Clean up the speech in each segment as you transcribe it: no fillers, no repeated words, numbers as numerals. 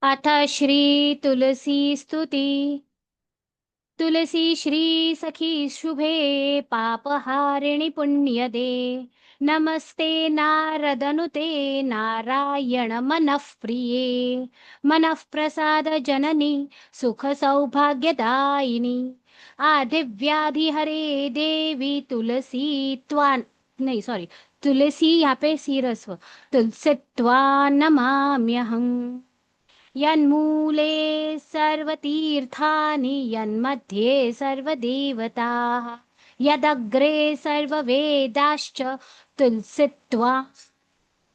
अथ श्री तुलसी स्तुति। तुलसी श्री सखी शुभे पापहारिणि पुण्यदे। नमस्ते नारदनुते नारायण मनः प्रिये। मनः प्रसाद जननी सुख सौभाग्यदायिनी। आदिव्याधि हरे देवी तुलसी त्वा नहीं सॉरी, तुलसी यहाँ पे सीरस्व, तुलसी त्वा नमाम्यहम्। यन्मूले सर्वतीर्थानि यन्मध्ये सर्वदेवताः यदग्रे सर्ववेदाश्च तुलसित्वा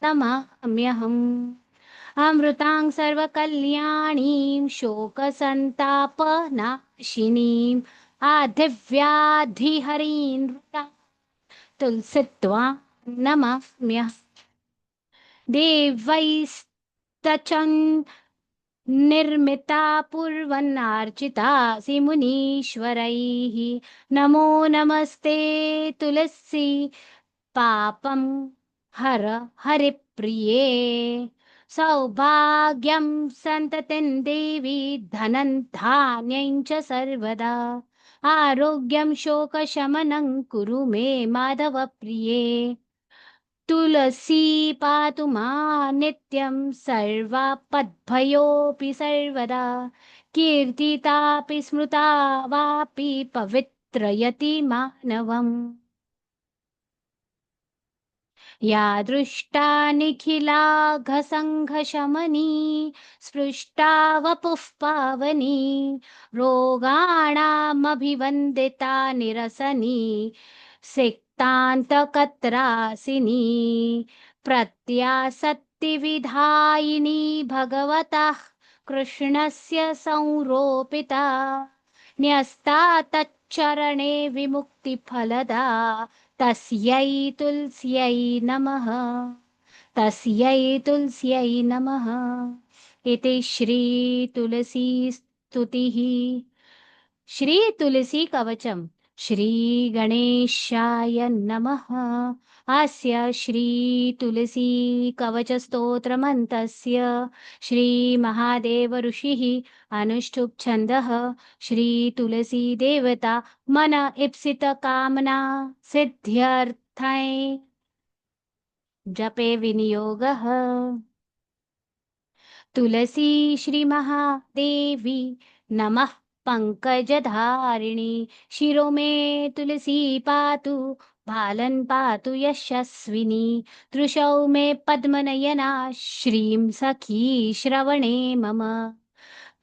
नमाम्यहम्। अमृतां सर्वकल्याणीं शोकसन्तापनाशिनीम् आधिव्याधिहरीं तुलसित्वा नमाम्यहम्। देवैस्तचन् निर्मिता पूर्वन्नार्चितासि मुनीश्वरैः। नमो नमस्ते तुलसी पापं हर हरिप्रिये। सौभाग्यं सन्ततिं देवी धनं धान्यं च सर्वदा। आरोग्यं शोकशमनं कुरु मे माधवप्रिये। तुलसी पातु मां नित्यं सर्वापद्भयोऽपि सर्वदा। कीर्तितापि स्मृता वापि पवित्रयति मानवम्। या दृष्टा निखिलाघसङ्घशमनी स्पृष्टा वपुः पावनी। रोगाणामभिवन्दिता निरसनी सिक्तान्तकत्रासिनी। प्रत्यासत्तिविधायिनी भगवतः कृष्णस्य संरोपिता। न्यस्ता तच्चरणे विमुक्तिफलदा। तस्यै तुलस्यै नमः। तस्यै तुलस्यै नमः। इति श्री तुलसी स्तुतिः। श्री तुलसी कवचम्। श्री गणेशाय नमः। अस्य श्री तुलसी कवच स्तोत्रमन्तस्य श्री महादेव ऋषिः अनुष्ठुप् छन्दः। श्री तुलसी देवता मन इप्सित कामना सिद्ध्यर्थै जपे विनियोगः। तुलसी श्री महादेवी नमः पंकजधारिणी। शिरो मे तुलसी पातु भालं पातु यशस्विनी। दृशौ मे पद्मनयना श्रीं सखी श्रवणे मम।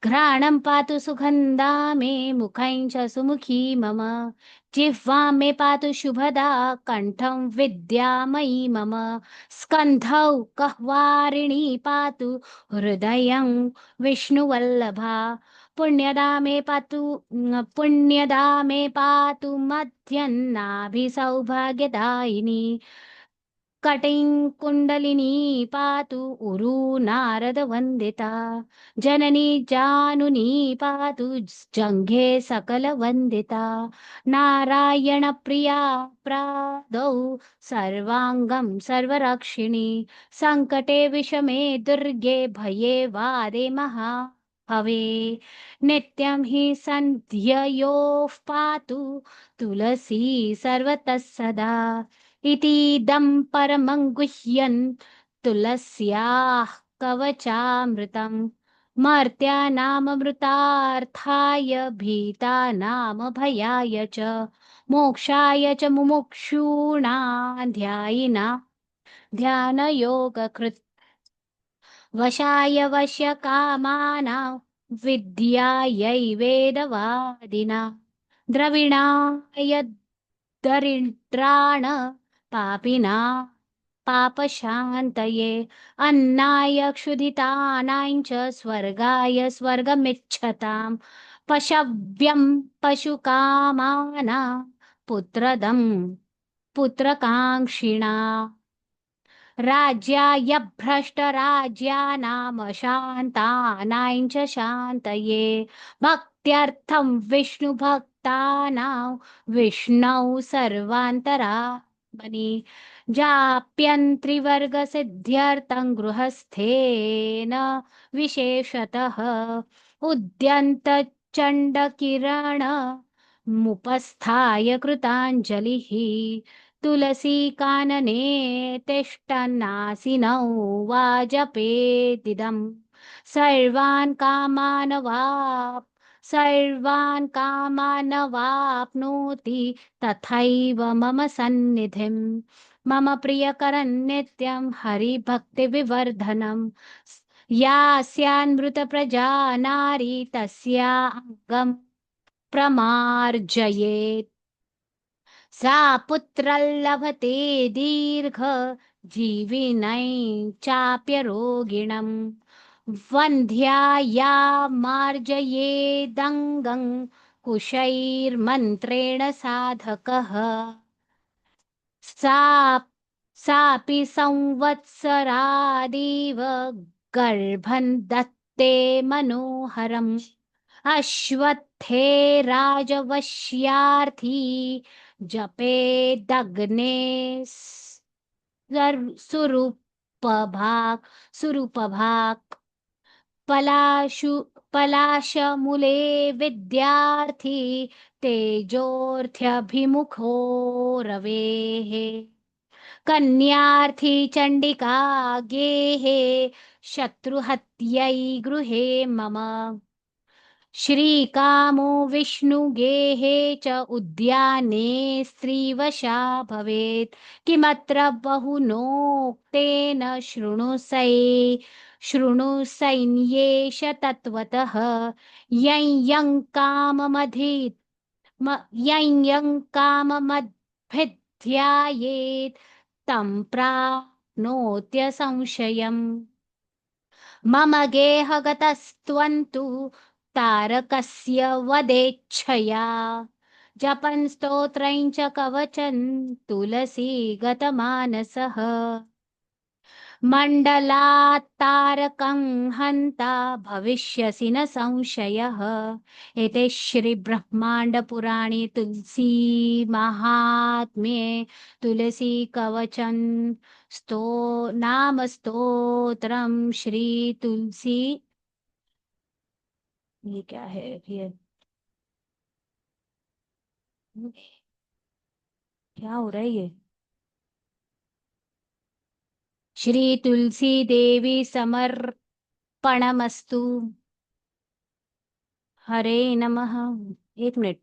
घ्राणं पातु सुगन्धा मे मुखं च सुमुखी मम। जिह्वां मे पातु शुभदा कण्ठं विद्यामयी मम। स्कन्धौ कहवारिणी पातु हृदयं विष्णुवल्लभा। पुण्यदा मे पातु मध्यन्नाभिसौभाग्यदायिनी। कटिं कुण्डलिनी पातु उरु नारदवन्दिता। जननी जानुनी पातु जङ्घे सकलवन्दिता। नारायणप्रिया प्रादौ सर्वाङ्गं सर्वरक्षिणी। सङ्कटे विषमे दुर्गे भये वादे महाभवे। नित्यं हि सन्ध्ययोः पातु तुलसी सर्वतः सदा। इतीदं परमं गुह्यं तुलस्याः कवचामृतं। मर्त्यानाममृतार्थाय भीतानामभयाय च मोक्षाय च मुमुक्षूणां ध्यानयोगकृत् वशाय वश्यकामानां विद्यायै वेदवादिना। द्रविणाय दरिद्राण पापिना पापशान्तये। अन्नाय क्षुधितानां च स्वर्गाय स्वर्गमिच्छतां। पशव्यं पशुकामानां पुत्रदं पुत्रकाङ्क्षिणा। राज्याय भ्रष्टराज्यानामशान्तानां च शान्तये। भक्त्यर्थं विष्णुभक्तानां विष्णौ सर्वान्तरा। बनी जाप्यन्त्रिवर्गसिद्ध्यर्थं गृहस्थेन विशेषतः उद्यन्तचण्डकिरण मुपस्थाय कृताञ्जलिः तुलसीकानने तिष्ठन्नासिनौ वाजपेदिदम् सर्वान् कामानवाप्नोति तथैव मम सन्निधिं मम प्रियकरं नित्यं हरिभक्तिविवर्धनम् यास्यान्मृतप्रजा नारी तस्या अङ्गं प्रमार्जयेत् सा पुत्रल्लभते दीर्घ जीविनैः चाप्यरोगिणम् वन्ध्या या मार्जयेदङ्गं कुशैर्मन्त्रेण साधकः सा सापि संवत्सरादिव गर्भं दत्ते मनोहरम् अश्वत्थे राजवश्यार्थी जपेदग्ने सुरूपभाक् पलाशु पलाशमूले विद्यार्थी तेजोर्थ्यभिमुखो रवेः कन्यार्थी चण्डिका गेहे शत्रुहत्यै गृहे मम श्रीकामो विष्णुगेहे च उद्याने स्त्रीवशा भवेत् किमत्र बहुनोक्तेन शृणु सैन्येष तत्त्वतः यं यं काममभिध्यायेत् तं प्राप्नोत्य संशयम् मम गेहगतस्त्वन्तु तारकस्य वदेच्छया जपन् स्तोत्रं च कवचं तुलसी गतमानसः मण्डलात् तारकं हन्ता भविष्यसि न संशयः एते श्रीब्रह्माण्डपुराणे तुलसीमाहात्म्ये तुलसीकवचं नाम स्तोत्रम श्री तुलसी। ये क्या है ये? क्या हो रहा है ये? श्री तुलसी देवी समर्पणमस्तु। हरे नमः। एक मिनट।